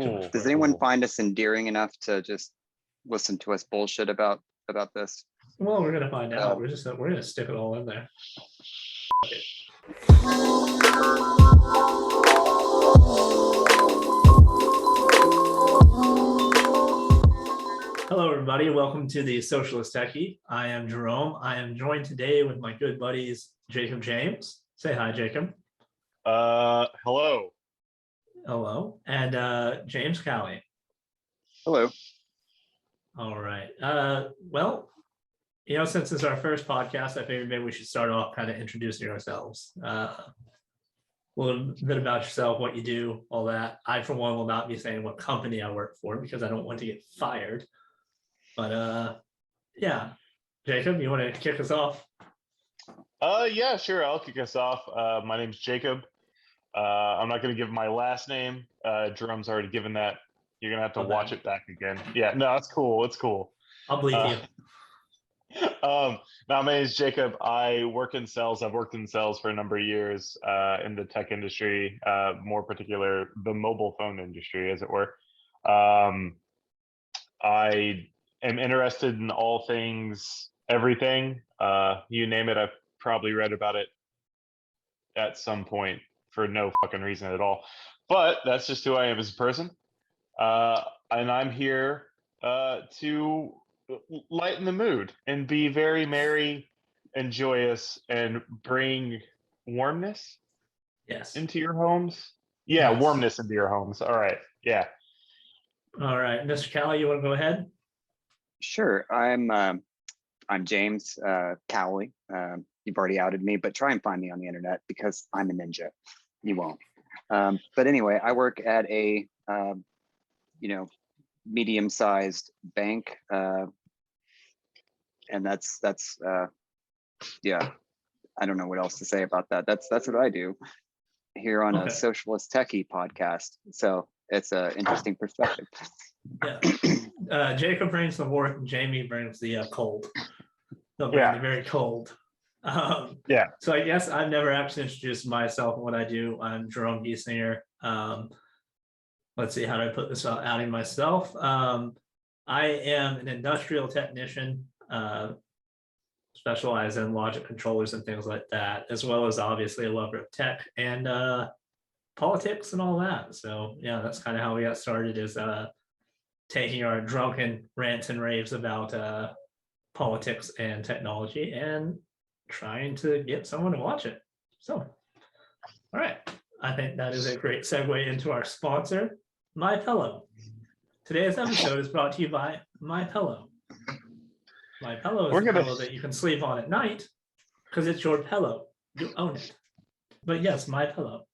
Cool. Does anyone find us endearing enough to just listen to us bullshit about this? Well, we're gonna find out. We're gonna stick it all in there. Hello, everybody. Welcome to the Socialist Techie. I am Jerome. I am joined today with my good buddies Jacob James. Say hi, Jacob. Hello. Hello, and James Callie. Hello. All right. Well, since it's our first podcast, I figured maybe we should start off kind of introducing ourselves. A little bit about yourself, what you do, all that. I, for one, will not be saying what company I work for because I don't want to get fired. But yeah, Jacob, you want to kick us off? Yeah, sure. I'll kick us off. My name's Jacob. I'm not going to give my last name. Jerome's already given that. You're going to have to watch it back again. Yeah, no, it's cool. It's cool. I'll believe you. Now, my name is Jacob. I work in sales. I've worked in sales for a number of years in the tech industry, more particular, the mobile phone industry, as it were. I am interested in all things, everything. You name it, I've probably read about it at some point for no fucking reason at all. But that's just who I am as a person. And I'm here to lighten the mood and be very merry and joyous and bring warmness into your homes. Yeah, yes. Warmness into your homes. All right. Yeah. All right. Mr. Callie, you want to go ahead? Sure. I'm James Cowley. You've already outed me, but try and find me on the internet because I'm a ninja. You won't. But anyway, I work at a medium-sized bank, and that's yeah. I don't know what else to say about that. That's what I do here on a Socialist Techie podcast. So it's an interesting perspective. Yeah. Jacob brings the warmth and Jamie brings the cold. They'll bring the very cold. Yeah. So I guess I've never actually introduced myself and what I do. I'm Jerome Giesinger. Let's see, how do I put this out? Outing myself. I am an industrial technician, specialized in logic controllers and things like that, as well as obviously a lover of tech and politics and all that. So yeah, that's kind of how we got started, is taking our drunken rants and raves about politics and technology and trying to get someone to watch it. So, all right. I think that is a great segue into our sponsor, My Pillow. Today's episode is brought to you by My Pillow. My Pillow is a pillow that you can sleep on at night because it's your pillow. You own it. But yes, My Pillow.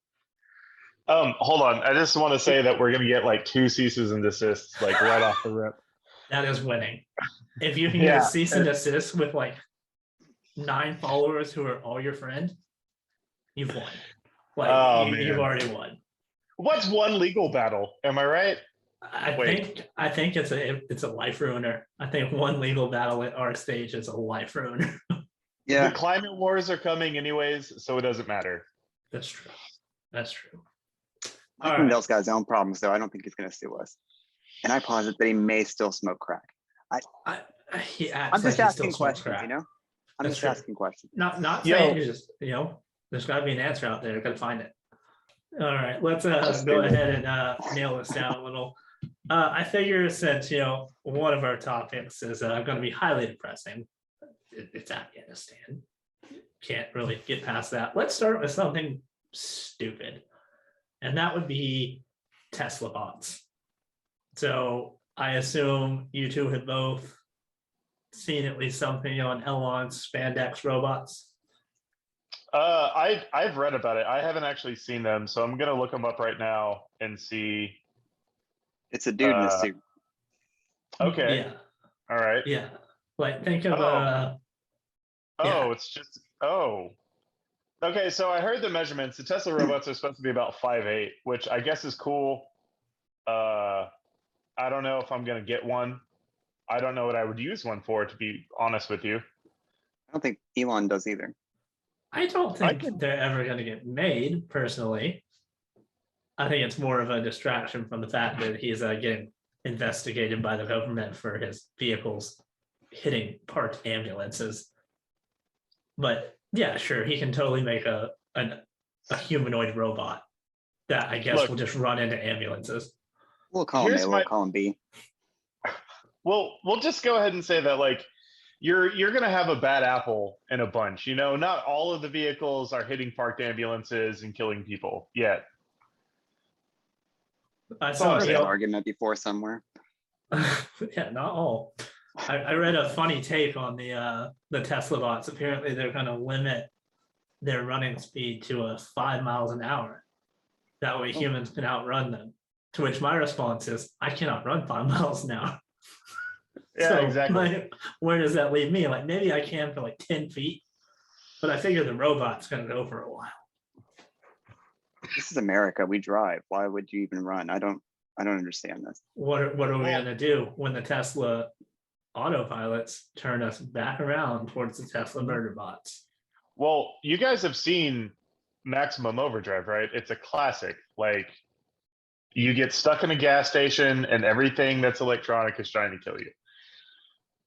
Hold on. I just want to say that we're gonna get like 2 ceases and desists, like right off the rip. That is winning. If you can get a cease and desist with like 9 followers who are all your friend, you've won. Like you've already won. What's one legal battle? Am I right? I think it's a life ruiner. I think one legal battle at our stage is a life ruiner. Yeah. The climate wars are coming anyways, so it doesn't matter. That's true. That's true. Mike Lindell's got his own problems, though. I don't think he's going to sue us. And I posit that he may still smoke crack. I'm just asking questions, I'm just asking questions. Not saying just, there's got to be an answer out there. Got to find it. All right, let's go ahead and nail this down a little. I figure since, one of our topics is going to be highly depressing. It's Afghanistan. Can't really get past that. Let's start with something stupid. And that would be Teslabots. So I assume you two have both seen at least something on Elon's spandex robots. I've read about it. I haven't actually seen them, so I'm gonna look them up right now and see. It's a dude in a suit. Okay. Yeah. All right. Yeah. Like think of it's just okay, so I heard the measurements. The Tesla robots are supposed to be about 5'8", which I guess is cool. I don't know if I'm gonna get one. I don't know what I would use one for, to be honest with you. I don't think Elon does either. I don't think they're ever going to get made, personally. I think it's more of a distraction from the fact that he's getting investigated by the government for his vehicles hitting parked ambulances. But yeah, sure, he can totally make a humanoid robot that I guess Look, will just run into ambulances. We'll call him Here's A, my- we'll call him B. We'll just go ahead and say that like you're gonna have a bad apple in a bunch. You know, not all of the vehicles are hitting parked ambulances and killing people yet. I all saw I'm Heard saying. that the argument before somewhere. yeah, not all. I read a funny take on the Teslabots. Apparently, they're going to limit their running speed to 5 miles an hour. That way, humans can outrun them. To which my response is, I cannot run 5 miles an hour. Yeah, So, exactly. like, where does that leave me? Like, maybe I can for like 10 feet, but I figure the robot's going to go for a while. This is America. We drive. Why would you even run? I don't understand this. What are we Well- going to do when the Tesla autopilots turn us back around towards the Tesla murder bots? Well, you guys have seen Maximum Overdrive, right? It's a classic. Like, you get stuck in a gas station and everything that's electronic is trying to kill you.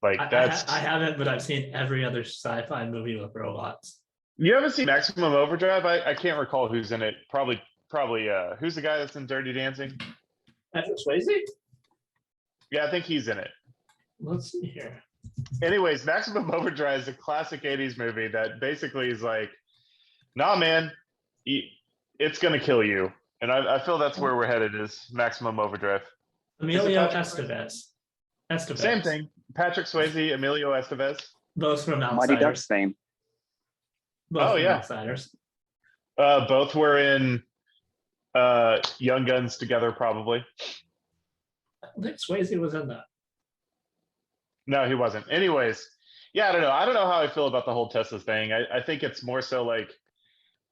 Like, that's. I haven't, but I've seen every other sci-fi movie with robots. You haven't seen Maximum Overdrive? I can't recall who's in it. Probably, who's the guy that's in Dirty Dancing? Patrick Swayze? Yeah, I think he's in it. Let's see here. Anyways, Maximum Overdrive is a classic 80s movie that basically is like, nah, man, it's going to kill you. And I feel that's where we're headed is Maximum Overdrive. Emilio Patrick Estevez. Same thing. Patrick Swayze, Emilio Estevez. Both from Mighty Ducks Outsiders. fame. Both from yeah. Outsiders. Both were in Young Guns together, probably. I don't think Swayze was in that. No, he wasn't. Anyways, yeah, I don't know. I don't know how I feel about the whole Tesla thing. I think it's more so like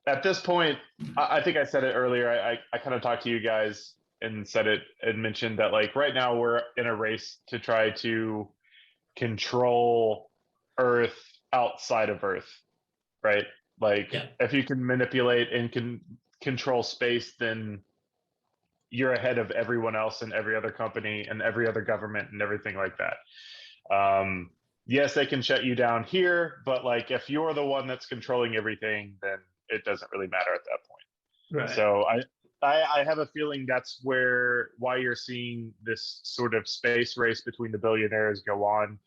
at this point, I think I said it earlier. I kind of talked to you guys and said it and mentioned that like right now we're in a race to try to control Earth outside of Earth, right? Like Yeah. if you can manipulate and can control space, then you're ahead of everyone else and every other company and every other government and everything like that. Yes, they can shut you down here, but like if you're the one that's controlling everything, then it doesn't really matter at that point. Right. So I have a feeling that's why you're seeing this sort of space race between the billionaires go on,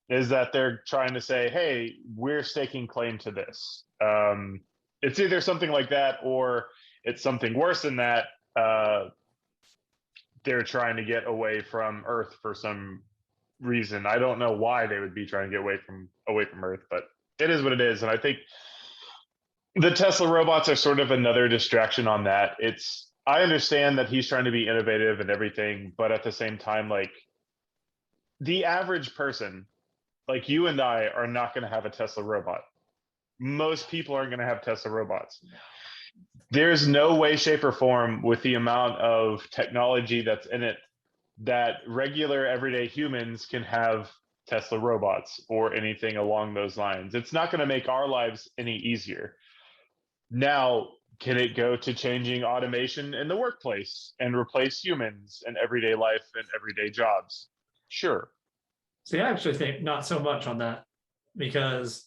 is that they're trying to say, hey, we're staking claim to this. It's either something like that or it's something worse than that. They're trying to get away from Earth for some reason. I don't know why they would be trying to get away from Earth, but it is what it is. And I think the Tesla robots are sort of another distraction on that. I understand that he's trying to be innovative and everything, but at the same time, like the average person, like you and I, are not going to have a Tesla robot. Most people aren't going to have Tesla robots. There's no way, shape, or form with the amount of technology that's in it that regular everyday humans can have Tesla robots or anything along those lines. It's not going to make our lives any easier. Now, can it go to changing automation in the workplace and replace humans in everyday life and everyday jobs? Sure. See, I actually think not so much on that, because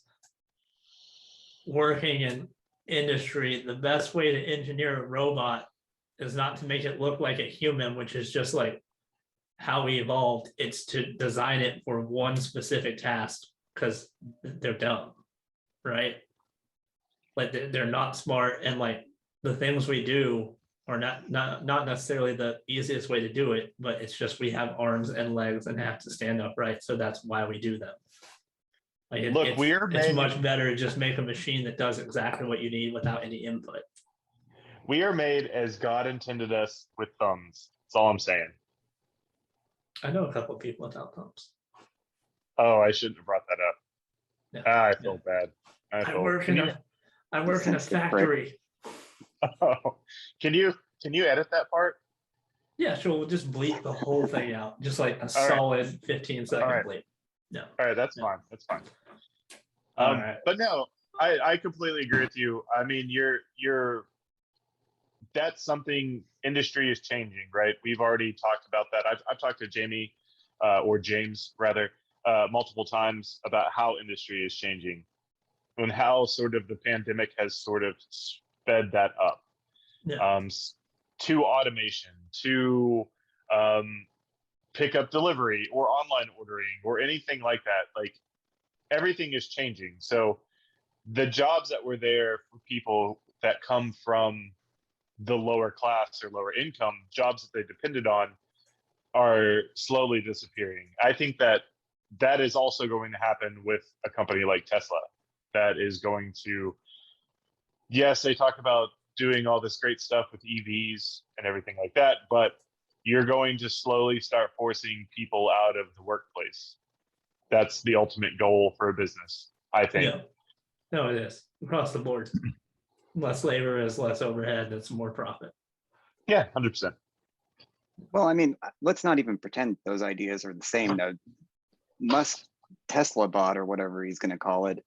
working in industry, the best way to engineer a robot is not to make it look like a human, which is just like how we evolved. It's to design it for one specific task, because they're dumb, right? Like they're not smart, and like the things we do are not necessarily the easiest way to do it, but it's just we have arms and legs and have to stand upright, so that's why we do them. Like Look, it's much better to just make a machine that does exactly what you need without any input. We are made as God intended us, with thumbs. That's all I'm saying. I know a couple of people without thumbs. Oh, I shouldn't have brought that up. Yeah. I feel bad. I work in a factory. Oh, can you edit that part? Yeah, sure. We'll just bleep the whole thing out, just like a right. solid 15-second All right. bleep. No. All right, that's Yeah. fine. That's fine. All right. But no, I completely agree with you. I mean, you're that's something industry is changing, right? We've already talked about that. I've talked to Jamie or James rather multiple times about how industry is changing and how sort of the pandemic has sort of sped that up. Yeah. To automation, to pickup delivery or online ordering or anything like that. Like everything is changing. So the jobs that were there for people that come from the lower class or lower income, jobs that they depended on, are slowly disappearing. I think that that is also going to happen with a company like Tesla. That is going to, yes, they talk about doing all this great stuff with EVs and everything like that, but you're going to slowly start forcing people out of the workplace. That's the ultimate goal for a business, I think. Yeah. No, it is across the board. Less labor is less overhead. It's more profit. Yeah, 100%. Well, I mean, let's not even pretend those ideas are the same. Now, Musk Teslabot or whatever he's going to call it,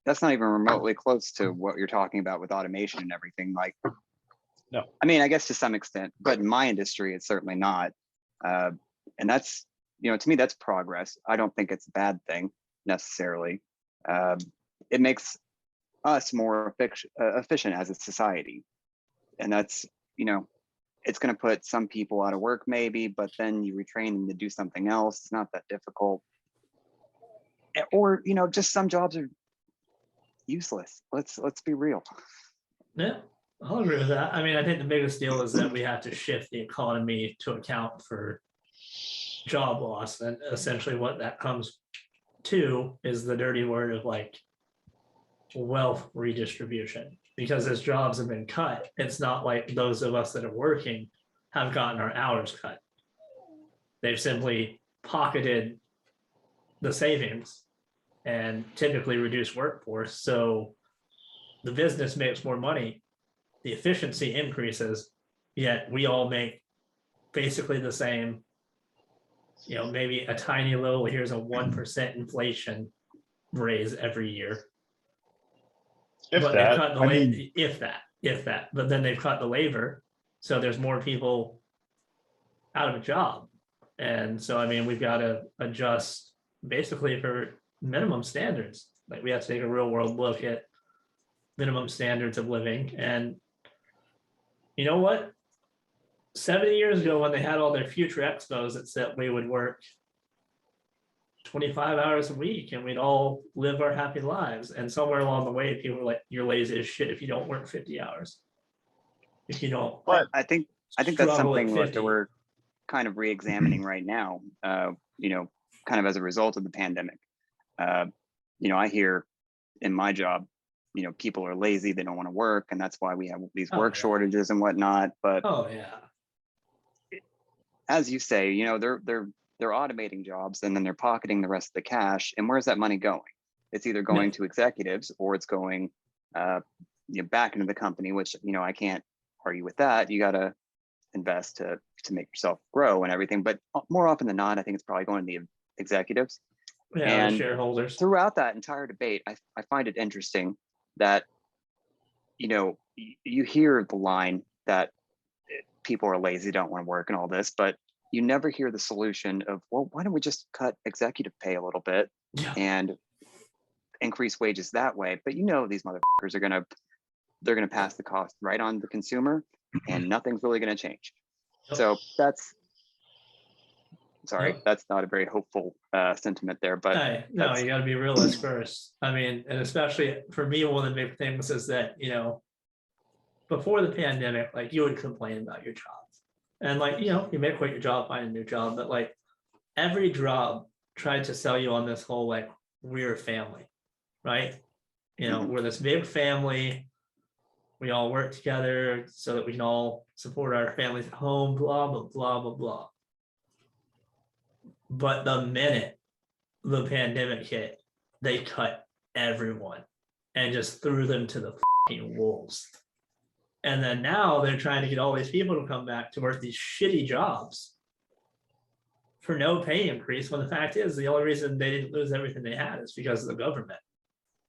that's not even remotely close to what you're talking about with automation and everything. Like, no, I mean, I guess to some extent, but in my industry, it's certainly not. And that's, you know, to me, that's progress. I don't think it's a bad thing necessarily. It makes us more efficient as a society. And that's, you know, it's going to put some people out of work maybe, but then you retrain them to do something else. It's not that difficult. Or, you know, just some jobs are useless. Let's be real. Yeah, I'll agree with that. I mean, I think the biggest deal is that we have to shift the economy to account for job loss. And essentially what that comes to is the dirty word of like wealth redistribution. Because as jobs have been cut, it's not like those of us that are working have gotten our hours cut. They've simply pocketed the savings and typically reduced workforce. So the business makes more money, the efficiency increases, yet we all make basically the same, you know, maybe a tiny little, here's a 1% inflation raise every year. If But that, they've cut the I mean, if that, but then they've cut the labor. So there's more people out of a job. And so, I mean, we've got to adjust basically for minimum standards. Like we have to take a real world look at minimum standards of living. And you know what? 70 years ago, when they had all their future expos, it said we would work 25 hours a week and we'd all live our happy lives. And somewhere along the way, people were like, you're lazy as shit if you don't work 50 hours. If you don't. But I think that's something that 50. we're kind of re-examining right now, you know, kind of as a result of the pandemic. You know, I hear in my job, you know, people are lazy, they don't want to work, and that's why we have these work shortages and whatnot. But as you say, you know, they're automating jobs and then they're pocketing the rest of the cash. And where's that money going? It's either going to executives or it's going you know, back into the company, which, you know, I can't argue with that. You got to invest to make yourself grow and everything. But more often than not, I think it's probably going to the executives. Yeah, and shareholders. Throughout that entire debate, I find it interesting that, you know, you hear the line that people are lazy, don't want to work and all this, but you never hear the solution of, well, why don't we just cut executive pay a little bit and increase wages that way? But you know, these motherfuckers are they're gonna pass the cost right on the consumer and nothing's really gonna change. So that's not a very hopeful sentiment there, but no, you got to be realist first. I mean, and especially for me, one of the big things is that, you know, before the pandemic, like you would complain about your job and like, you know, you may quit your job, find a new job, but like every job tried to sell you on this whole, like, we're a family, right? You know, we're this big family. We all work together so that we can all support our families at home, blah, blah, blah, blah, blah. But the minute the pandemic hit, they cut everyone and just threw them to the fucking wolves. And then now they're trying to get all these people to come back to work these shitty jobs for no pay increase, when the fact is the only reason they didn't lose everything they had is because of the government.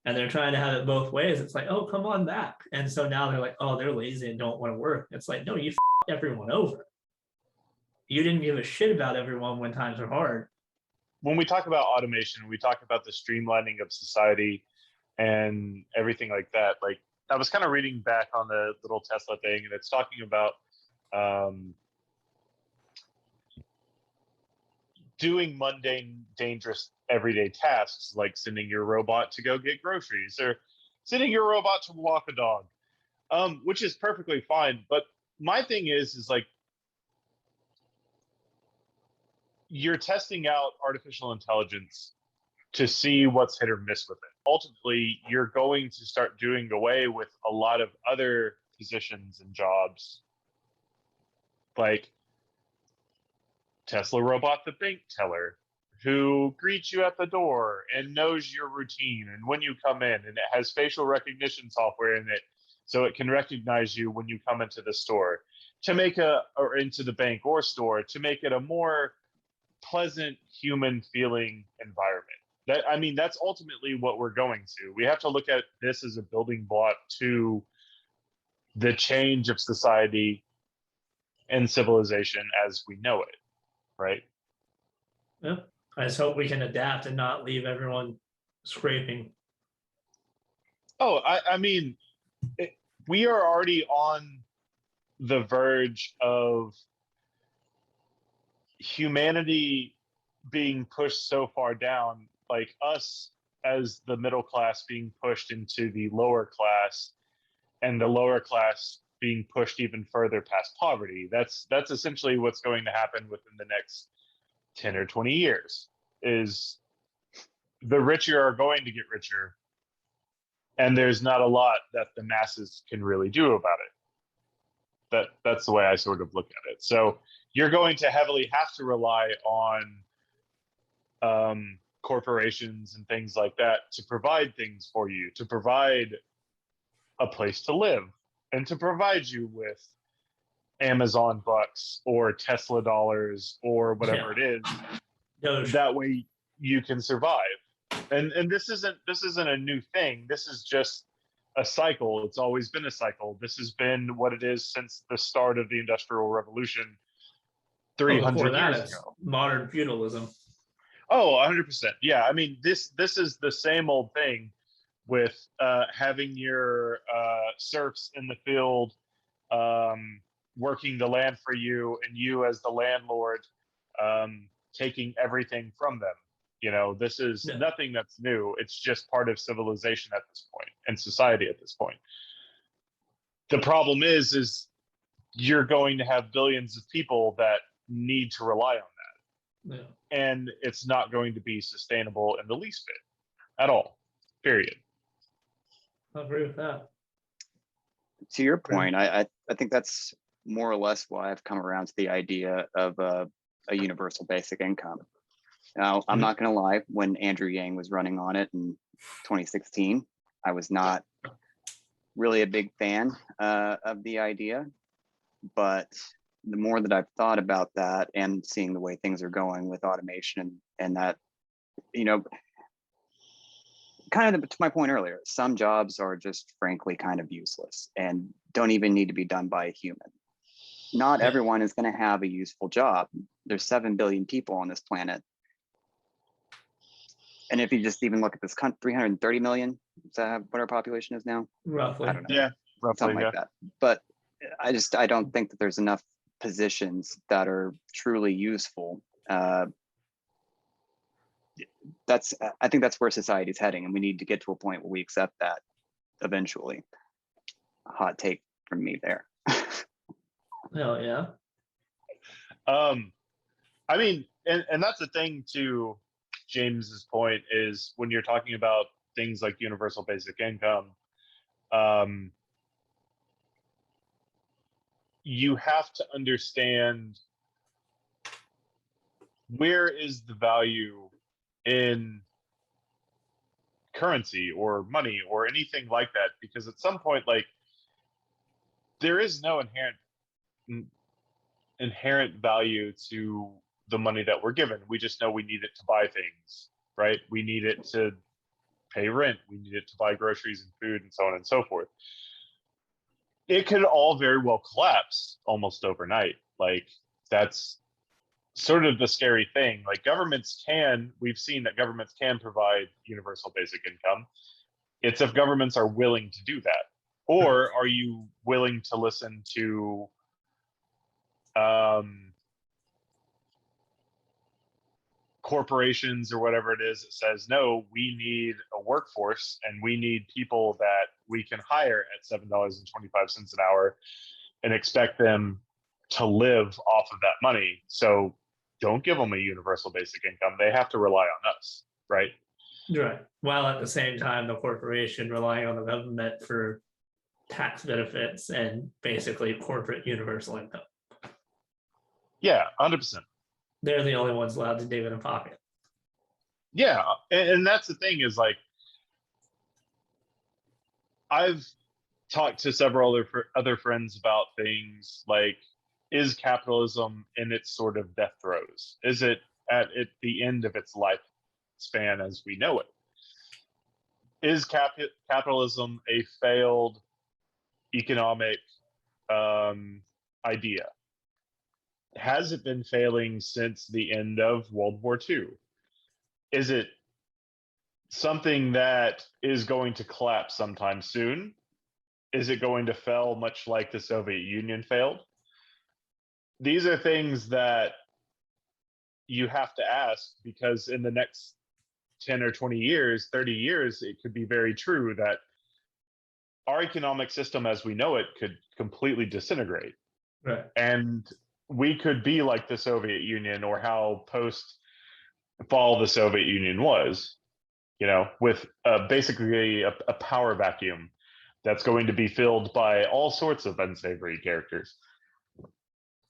and they're trying to have it both ways. It's like, oh, come on back. And so now they're like, oh, they're lazy and don't want to work. It's like, no, you f***ed everyone over. You didn't give a shit about everyone when times are hard. When we talk about automation, we talk about the streamlining of society and everything like that. Like, I was kind of reading back on the little Tesla thing, and it's talking about doing mundane, dangerous, everyday tasks, like sending your robot to go get groceries or sending your robot to walk a dog, which is perfectly fine. But my thing is like, you're testing out artificial intelligence to see what's hit or miss with it. Ultimately, you're going to start doing away with a lot of other positions and jobs, like Tesla robot, the bank teller, who greets you at the door and knows your routine and when you come in, and it has facial recognition software in it, so it can recognize you when you come into the store, or into the bank or store, to make it a more pleasant human feeling environment. That's ultimately what we're going to. We have to look at this as a building block to the change of society and civilization as we know it, right? Yeah. I just hope we can adapt and not leave everyone scraping. Oh, we are already on the verge of humanity being pushed so far down, like us as the middle class being pushed into the lower class, and the lower class being pushed even further past poverty. That's essentially what's going to happen within the next 10 or 20 years. Is the richer are going to get richer, and there's not a lot that the masses can really do about it. That's the way I sort of look at it. So you're going to heavily have to rely on corporations and things like that to provide things for you, to provide a place to live, and to provide you with Amazon bucks or Tesla dollars or whatever it is. Doge. That way you can survive. And this isn't a new thing. This is just a cycle. It's always been a cycle. This has been what it is since the start of the Industrial Revolution 300 years ago. Modern feudalism. Oh, 100%. Yeah, this is the same old thing with having your serfs in the field working the land for you, and you as the landlord taking everything from them. This is nothing that's new. It's just part of civilization at this point, and society at this point. The problem is you're going to have billions of people that need to rely on that. Yeah. And it's not going to be sustainable in the least bit at all, period. I agree with that. To your point, I think that's more or less why I've come around to the idea of a universal basic income. Now, I'm not going to lie, when Andrew Yang was running on it in 2016, I was not really a big fan of the idea. But the more that I've thought about that and seeing the way things are going with automation and that, kind of to my point earlier, some jobs are just frankly kind of useless and don't even need to be done by a human. Not everyone is going to have a useful job. There's 7 billion people on this planet. And if you just even look at this country, 330 million, is that what our population is now? Roughly. I don't know. Yeah, roughly, something like that. But I don't think that there's enough positions that are truly useful. I think that's where society's heading, and we need to get to a point where we accept that eventually. A hot take from me there. Hell yeah. And that's the thing to James's point, is when you're talking about things like universal basic income, you have to understand where is the value in currency or money or anything like that, because at some point, like, there is no inherent value to the money that we're given. We just know we need it to buy things, right? We need it to pay rent. We need it to buy groceries and food and so on and so forth. It could all very well collapse almost overnight. Like, that's sort of the scary thing. Like, we've seen that governments can provide universal basic income. It's if governments are willing to do that. Or are you willing to listen to corporations or whatever it is that says, no, we need a workforce and we need people that we can hire at $7.25 an hour and expect them to live off of that money. So don't give them a universal basic income. They have to rely on us, right? Right. While at the same time, the corporation relying on the government for tax benefits and basically corporate universal income. Yeah, 100%. They're the only ones allowed to dig in a pocket. Yeah, and that's the thing is, like, I've talked to several other friends about things like, is capitalism in its sort of death throes? Is it at the end of its lifespan as we know it? Is capitalism a failed economic idea? Has it been failing since the end of World War II? Is it something that is going to collapse sometime soon? Is it going to fail much like the Soviet Union failed? These are things that you have to ask, because in the next 10 or 20 years, 30 years, it could be very true that our economic system as we know it could completely disintegrate. Right. And we could be like the Soviet Union, or how post fall the Soviet Union was, with basically a power vacuum that's going to be filled by all sorts of unsavory characters.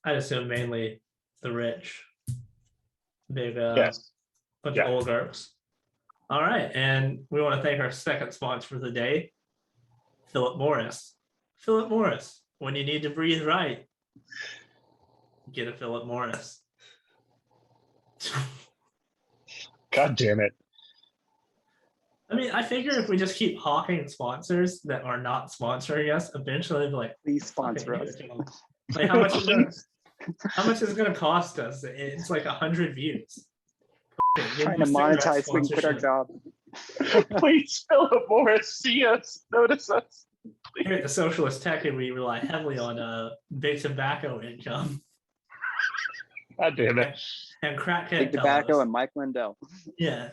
I'd assume mainly the rich, big Yes. bunch Yeah. of oligarchs. All right, and we want to thank our second sponsor for the day, Philip Morris. Philip Morris, when you need to breathe right, get a Philip Morris. God damn it. I mean, I figure if we just keep hawking sponsors that are not sponsoring us, eventually they'll be like, Please sponsor "Okay, us. like how much is it gonna cost us? It's like 100 views. Trying to monetize so we can quit our job. Please, Philip Morris, see us, notice us. Here at the Socialist Tech, we rely heavily on big tobacco income. God damn it. And crackhead Big Tobacco Telos. and Mike Lindell. Yeah.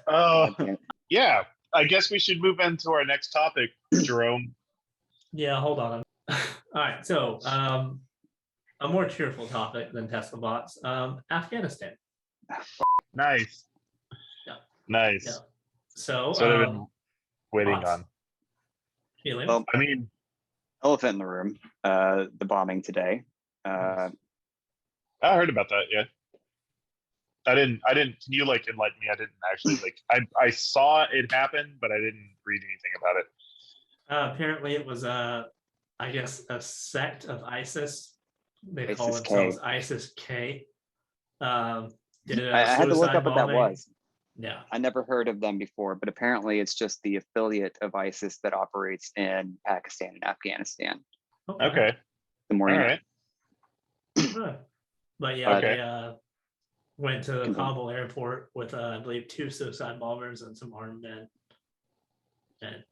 Yeah. I guess we should move into our next topic, Jerome. Yeah, hold on. All right, so a more cheerful topic than Teslabots. Afghanistan. Nice. Yeah. Nice. Yeah. So I've been waiting thoughts? on. Feelings? Well, I mean, elephant in the room. The bombing today. I heard about that. Yeah. I didn't. Can you enlighten me? I didn't actually I saw it happen, but I didn't read anything about it. Apparently it was I guess a sect of ISIS. They call ISIS themselves K. ISIS K. Did I had to look up what that was. Yeah. I never heard of them before, but apparently it's just the affiliate of ISIS that operates in Pakistan and Afghanistan. Okay. The more you know. Right. But yeah, Okay. they went to the Kabul airport with I believe 2 suicide bombers and some armed men. And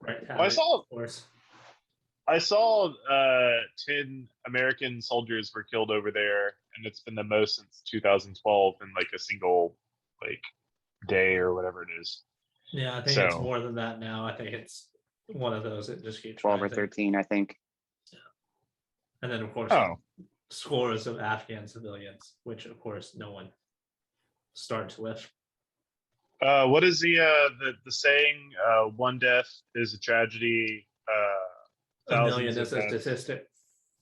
right. Well, of course. I saw 10 American soldiers were killed over there, and it's been the most since 2012 in a single day or whatever it is. Yeah, I think it's more than that now. I think it's one of those that just keeps 12 rising. or 13, I think. Yeah. And then of course scores of Afghan civilians, which of course no one starts with. What is the saying? One death is a tragedy. A million thousands is of a deaths. statistic.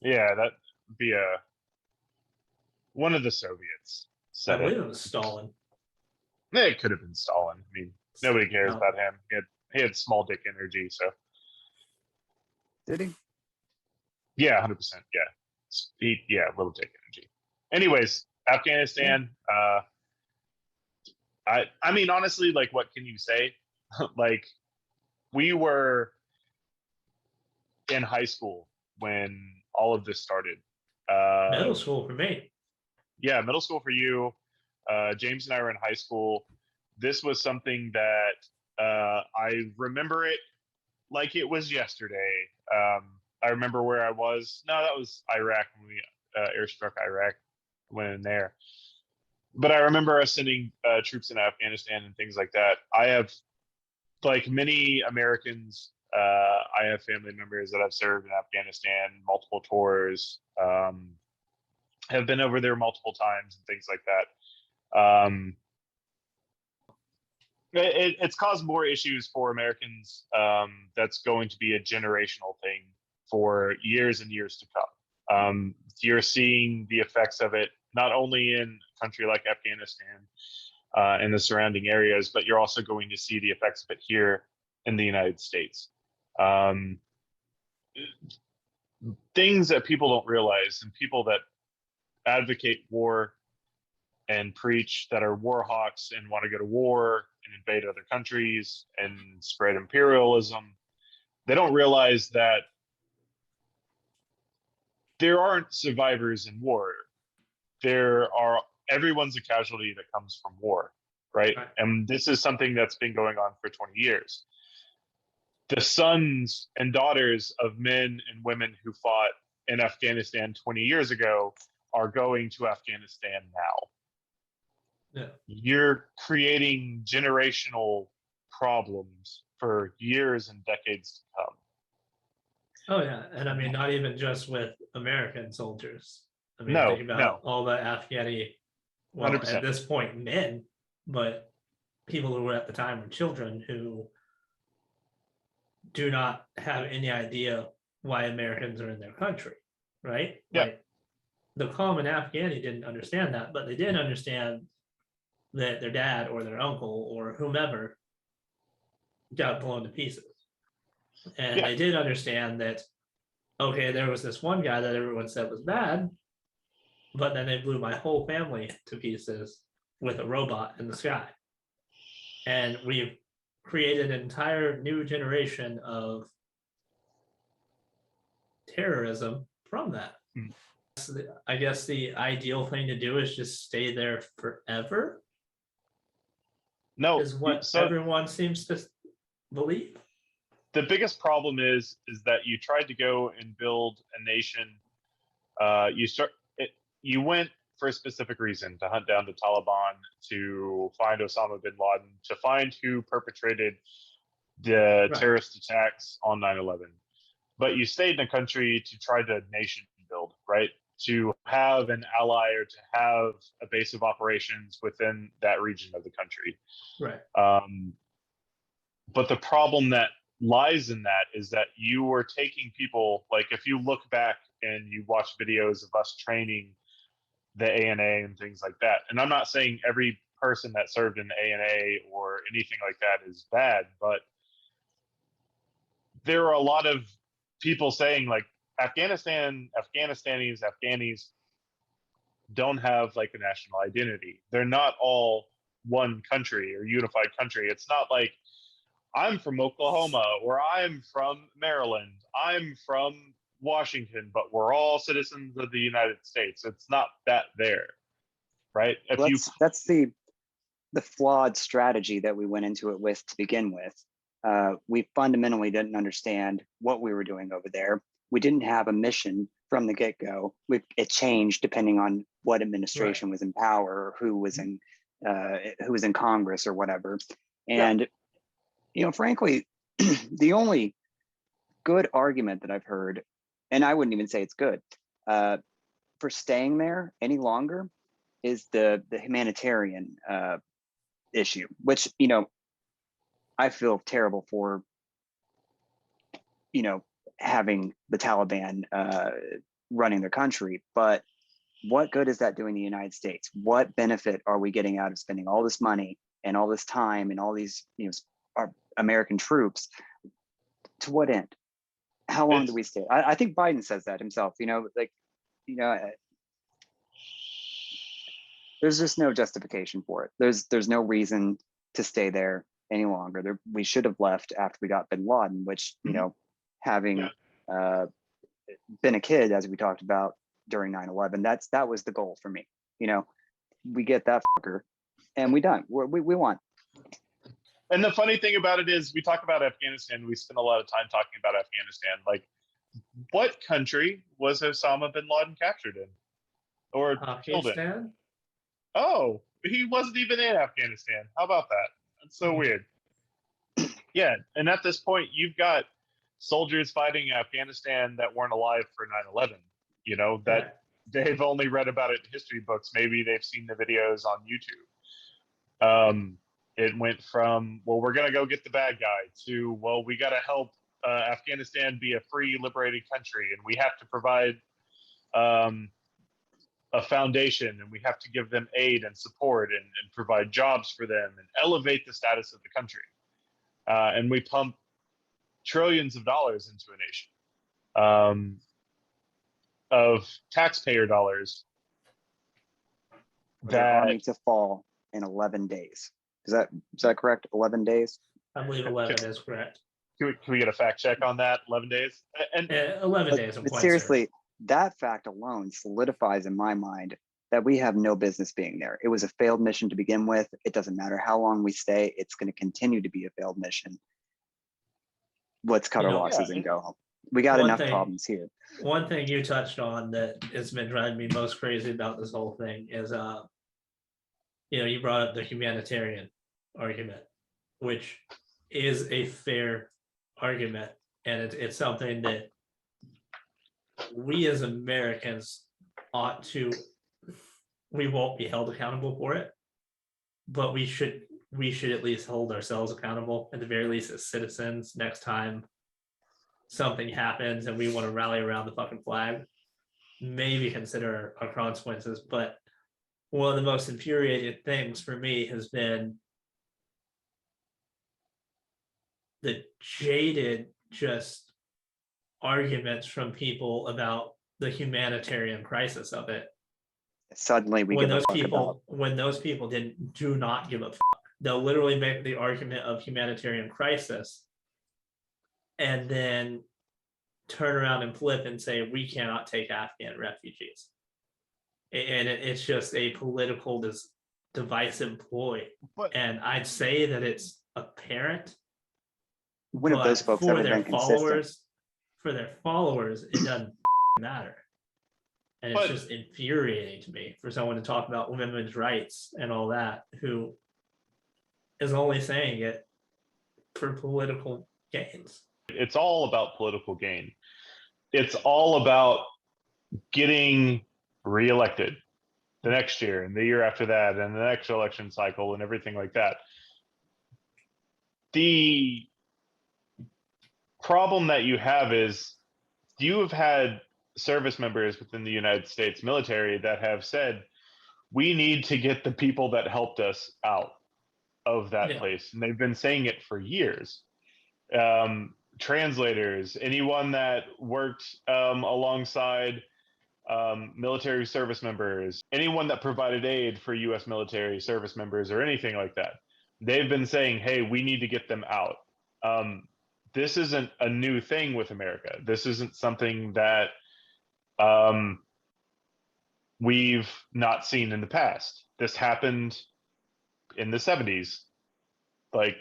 Yeah, that would be one of the Soviets I said believe it. it was Stalin. It could have been Stalin. I mean, nobody cares No. about him. He had small dick energy, so. Did he? Yeah, 100%. Yeah. Little dick energy. Anyways, Afghanistan. I mean, honestly, what can you say? Like, we were in high school when all of this started. Middle school for me. Yeah, middle school for you. James and I were in high school. This was something that I remember it like it was yesterday. I remember where I was. No, that was Iraq when we airstruck Iraq, went in there. But I remember us sending troops in Afghanistan and things like that. I have, like many Americans, I have family members that have served in Afghanistan, multiple tours, have been over there multiple times and things like that. It's caused more issues for Americans. That's going to be a generational thing for years and years to come. You're seeing the effects of it not only in a country like Afghanistan and the surrounding areas, but you're also going to see the effects of it here in the United States. Things that people don't realize, and people that advocate war and preach that are war hawks and want to go to war and invade other countries and spread imperialism, they don't realize that there aren't survivors in war. Everyone's a casualty that comes from war, right? And this is something that's been going on for 20 years. The sons and daughters of men and women who fought in Afghanistan 20 years ago are going to Afghanistan now. Yeah. You're creating generational problems for years and decades to come. Oh yeah, and I mean, not even just with American soldiers. I mean, No, think about no. all the Afghani, well, 100%. at this point, men, but people who at the time were children who do not have any idea why Americans are in their country, right? Yeah. Like, the common Afghani didn't understand that, but they did understand that their dad or their uncle or whomever got blown to pieces. And they did understand that, okay, there was this one guy that everyone said was bad, but then they blew my whole family to pieces with a robot in the sky. And we've created an entire new generation of terrorism from that. I guess the ideal thing to do is just stay there forever. No, is what everyone seems to believe. The biggest problem is that you tried to go and build a nation. You went for a specific reason, to hunt down the Taliban, to find Osama bin Laden, to find who perpetrated the terrorist attacks on 9/11. But you stayed in a country to try to nation build, right? To have an ally or to have a base of operations within that region of the country. Right. But the problem that lies in that is that you were taking people, like if you look back and you watch videos of us training the ANA and things like that, and I'm not saying every person that served in the ANA or anything like that is bad, but there are a lot of people saying like Afghanis don't have like a national identity. They're not all one country or unified country. It's not like I'm from Oklahoma or I'm from Maryland, I'm from Washington, but we're all citizens of the United States. It's not that there, right? That's the flawed strategy that we went into it with to begin with. We fundamentally didn't understand what we were doing over there. We didn't have a mission from the get-go. It changed depending on what administration was in power or who was in Congress or whatever. And frankly, the only good argument that I've heard, and I wouldn't even say it's good, for staying there any longer is the humanitarian issue, which, I feel terrible for, having the Taliban running their country. But what good is that doing the United States? What benefit are we getting out of spending all this money and all this time and all these, our American troops? To what end? How long do we stay? I think Biden says that himself, there's just no justification for it. There's no reason to stay there. any longer. We should have left after we got bin Laden, which, you know, having been a kid, as we talked about during 9/11, that was the goal for me. You know, we get that fucker and we done. We won. And the funny thing about it is, we talk about Afghanistan. We spend a lot of time talking about Afghanistan. Like, what country was Osama bin Laden captured in or killed in? Pakistan? Oh, he wasn't even in Afghanistan. How about that? That's so weird. Yeah, and at this point, you've got soldiers fighting Afghanistan that weren't alive for 9/11. You know, that they've only read about it in history books. Maybe they've seen the videos on YouTube. It went from, well, we're going to go get the bad guy, to, well, we got to help Afghanistan be a free, liberated country, and we have to provide a foundation, and we have to give them aid and support, and provide jobs for them, and elevate the status of the country. And we pump trillions of dollars into a nation of taxpayer dollars. They're army to fall in 11 days. Is that correct? 11 days? I believe 11 is correct. Can we get a fact check on that? 11 days? And 11 days. But seriously, that fact alone solidifies in my mind that we have no business being there. It was a failed mission to begin with. It doesn't matter how long we stay. It's going to continue to be a failed mission. Let's cut our losses and go home. We got enough problems here. One thing you touched on that has been driving me most crazy about this whole thing is, you know, you brought up the humanitarian argument, which is a fair argument, and it's something that we as Americans we won't be held accountable for it, but we should at least hold ourselves accountable, at the very least as citizens. Next time something happens and we want to rally around the fucking flag, maybe consider our consequences. But one of the most infuriating things for me has been the jaded just arguments from people about the humanitarian crisis of it. Suddenly we when those people do not give a fuck. They'll literally make the argument of humanitarian crisis and then turn around and flip and say we cannot take Afghan refugees. And it's just a political divisive ploy. And I'd say that it's apparent. When have those folks ever been consistent? For their followers, it doesn't matter. And it's just infuriating to me for someone to talk about women's rights and all that, who is only saying it for political gains. It's all about political gain. It's all about getting reelected the next year and the year after that and the next election cycle and everything like that. The problem that you have is you have had service members within the United States military that have said, we need to get the people that helped us out of that place. And they've been saying it for years. Translators, anyone that worked alongside military service members, anyone that provided aid for U.S. military service members or anything like that, they've been saying, hey, we need to get them out. This isn't a new thing with America. This isn't something that we've not seen in the past. This happened in the 70s. Like,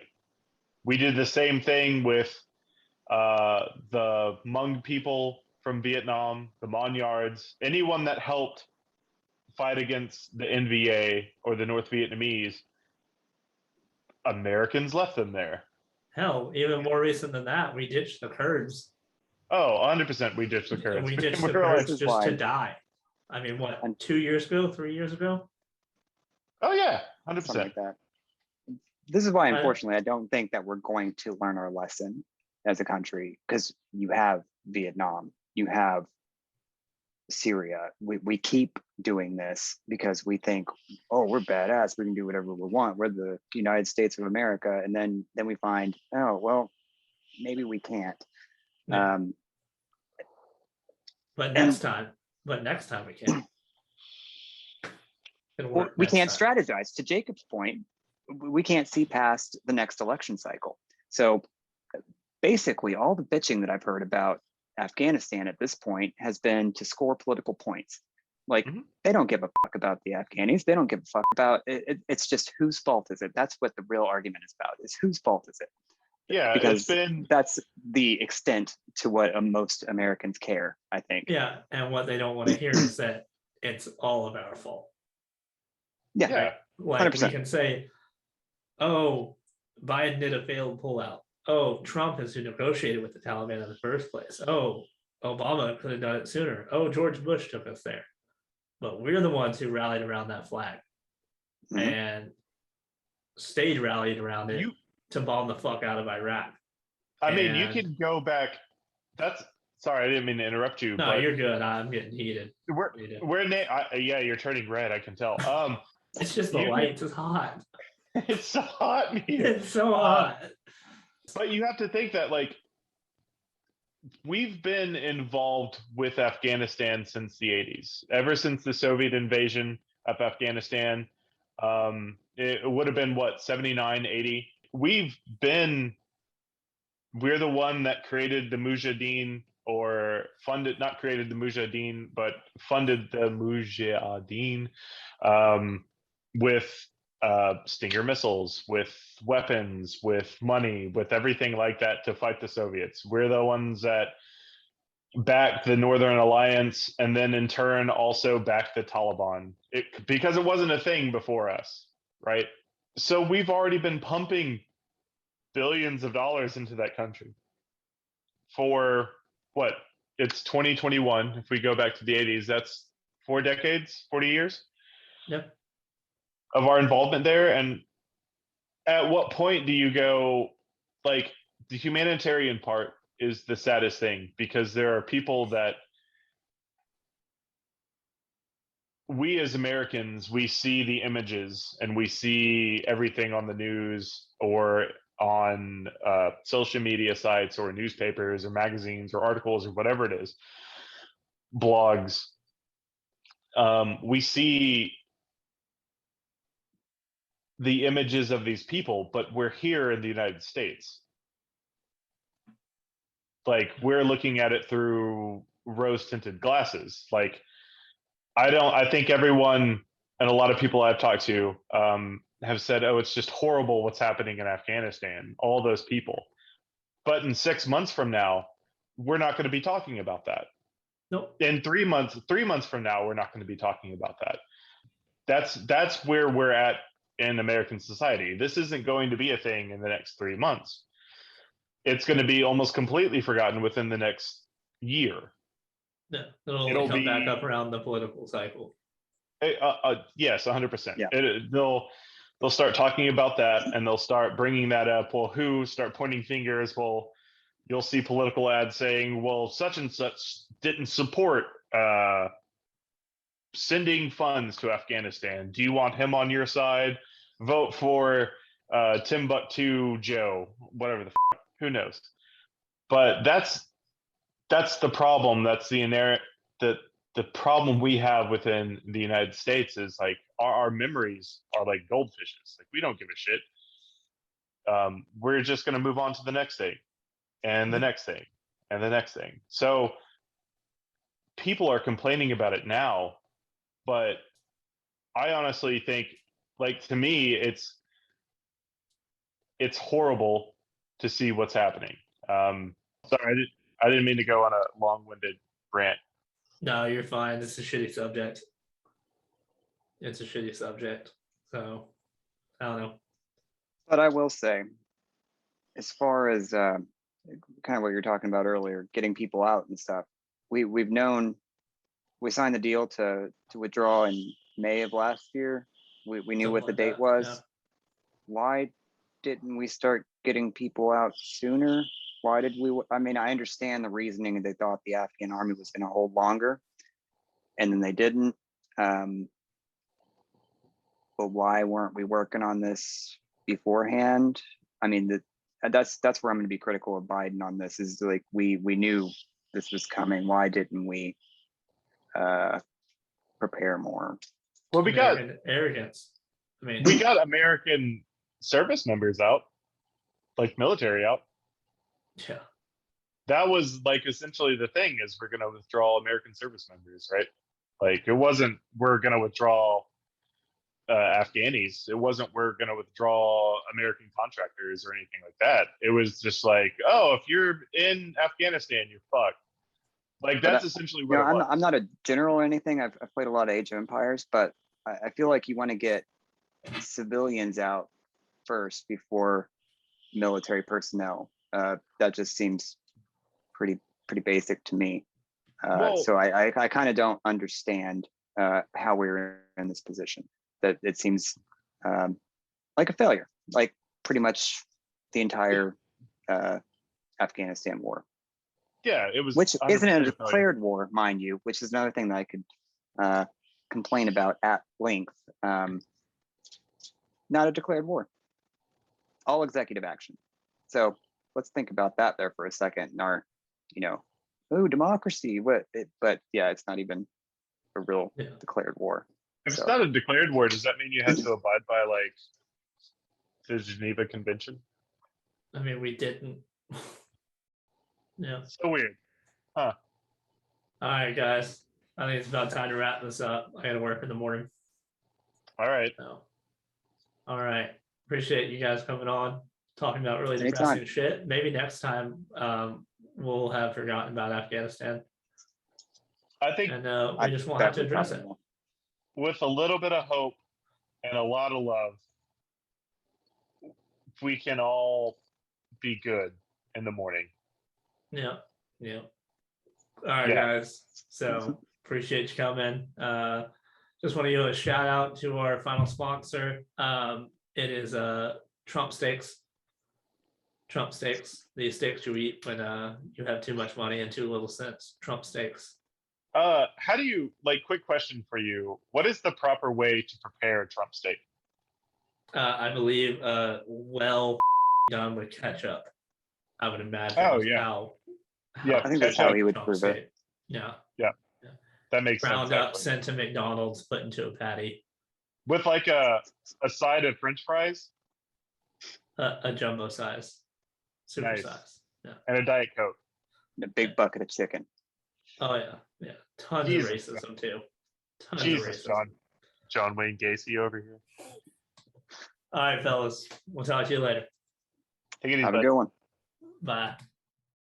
we did the same thing with the Hmong people from Vietnam, the Monyards, anyone that helped fight against the NVA or the North Vietnamese. Americans left them there. Hell, even more recent than that, we ditched the Kurds. Oh, 100% we ditched the Kurds. We ditched the Kurds just to die. I mean, what, 2 years ago, 3 years ago? Oh, yeah, 100%. Something like that. This is why, unfortunately, I don't think that we're going to learn our lesson as a country, because you have Vietnam, you have Syria. We keep doing this because we think, oh, we're badass, we can do whatever we want, we're the United States of America, and then we find, oh, well, maybe we can't. Yeah. But next time we can. We can't strategize. To Jacob's point, we can't see past the next election cycle. So basically all the bitching that I've heard about Afghanistan at this point has been to score political points. Like they don't give a fuck about the Afghanis. They don't give a fuck about it. It's just whose fault is it? That's what the real argument is about, is whose fault is it? Yeah, Because it's been, that's the extent to what most Americans care, I think. Yeah, and what they don't want to hear is that it's all of our fault. Yeah, yeah, Like 100%. we can say, oh, Biden did a failed pullout. Oh, Trump is who negotiated with the Taliban in the first place. Oh, Obama could have done it sooner. Oh, George Bush took us there. But we're the ones who rallied around that flag and stayed rallied around it to bomb the fuck out of Iraq. I mean, you can go back. Sorry, I didn't mean to interrupt you. No, but you're good. I'm getting heated. Yeah, you're turning red. I can tell. It's just the lights. It's hot. It's so hot in here. It's so hot. But you have to think that, like, we've been involved with Afghanistan since the 80s, ever since the Soviet invasion of Afghanistan. It would have been what, 79, 80. We're the one that created the Mujahideen, or funded, not created the Mujahideen, but funded the Mujahideen with Stinger missiles, with weapons, with money, with everything like that to fight the Soviets. We're the ones that backed the Northern Alliance, and then in turn also backed the Taliban, because it wasn't a thing before us, right? So we've already been pumping billions of dollars into that country for what? It's 2021. If we go back to the 80s, that's 4 decades, 40 years. Yep. Of our involvement there. And at what point do you go, like, the humanitarian part is the saddest thing, because there are people that we as Americans, we see the images and we see everything on the news or on social media sites or newspapers or magazines or articles or whatever it is, blogs. We see the images of these people, but we're here in the United States. Like, we're looking at it through rose-tinted glasses. Like, I think everyone, and a lot of people I've talked to have said, oh, it's just horrible what's happening in Afghanistan, all those people. But in 6 months from now, we're not going to be talking about that. Nope. In 3 months from now, we're not going to be talking about that. That's where we're at in American society. This isn't going to be a thing in the next 3 months. It's going to be almost completely forgotten within the next year. Yeah, it'll come back up around the political cycle. Yes, 100%. Yeah. They'll start talking about that, and they'll start bringing that up. Well, start pointing fingers? Well, you'll see political ads saying, well, such and such didn't support sending funds to Afghanistan. Do you want him on your side? Vote for Timbuktu Joe, whatever the fuck, who knows? But that's the problem. That's the problem we have within the United States is, like, our memories are like goldfishes. Like, we don't give a shit. We're just going to move on to the next thing and the next thing and the next thing. So people are complaining about it now, but I honestly think, like, to me, it's horrible to see what's happening. Sorry, I didn't mean to go on a long-winded rant. No, you're fine. It's a shitty subject. It's a shitty subject. So I don't know. But I will say, as far as kind of what you're talking about earlier, getting people out and stuff, we've known, we signed the deal to withdraw in May of last year. We knew Something what the like date that, was. yeah. Why didn't we start getting people out sooner? Why did we? I mean, I understand the reasoning. They thought the Afghan army was going to hold longer, and then they didn't. But why weren't we working on this beforehand? I mean, that's where I'm going to be critical of Biden on this. Is like, we knew this was coming. Why didn't we prepare more? Well, we got arrogance. I mean, we got American service members out, like military out. Yeah. That was like essentially the thing is we're going to withdraw American service members, right? Like it wasn't we're going to withdraw Afghanis. It wasn't we're going to withdraw American contractors or anything like that. It was just like, oh, if you're in Afghanistan, you're fucked. Like But that's essentially you what know, it was. I'm not a general or anything. I've played a lot of Age of Empires, but I feel like you want to get civilians out first before military personnel. That just seems pretty basic to me. Well, So I kind of don't understand how we're in this position. That it seems like a failure, like pretty much the entire Afghanistan war, yeah, it was which 100% isn't a failure. declared war, mind you, which is another thing that I could complain about at length. Not a declared war, all executive action. So let's think about that there for a second. In our, oh, democracy, but yeah, it's not even a real declared war. If So it's not a declared war, does that mean you have to abide by like the Geneva Convention? I mean, we didn't. Yeah. So weird. Huh. All right, guys. I think it's about time to wrap this up. I got to work in the morning. All right. So, all right. Appreciate you guys coming on, talking about really Anytime. depressing shit. Maybe next time we'll have forgotten about Afghanistan. I think And we just won't have to address it. with a little bit of hope and a lot of love, we can all be good in the morning. Yeah. Yeah. All right, Yeah. guys. So appreciate you coming. Just want to give a shout out to our final sponsor. It is Trump Steaks. Trump Steaks, the steaks you eat when you have too much money and too little sense. Trump Steaks. How do you quick question for you? What is the proper way to prepare a Trump steak? I believe well done with ketchup. I would imagine. Oh, yeah. How Yeah, I think that's how he would Trump prove steak. it. Yeah. That makes Ground sense. up, Actually. sent to McDonald's, put into a patty. With like a side of French fries. A jumbo size. Super Nice. size. Yeah. And a Diet Coke. And a big bucket of chicken. Oh yeah. Yeah. Tons Jesus, of racism too. Tons Jesus, of racism. John Wayne Gacy over here. All right, fellas. We'll talk to you later. Take it easy, Have a bud. good one. Bye.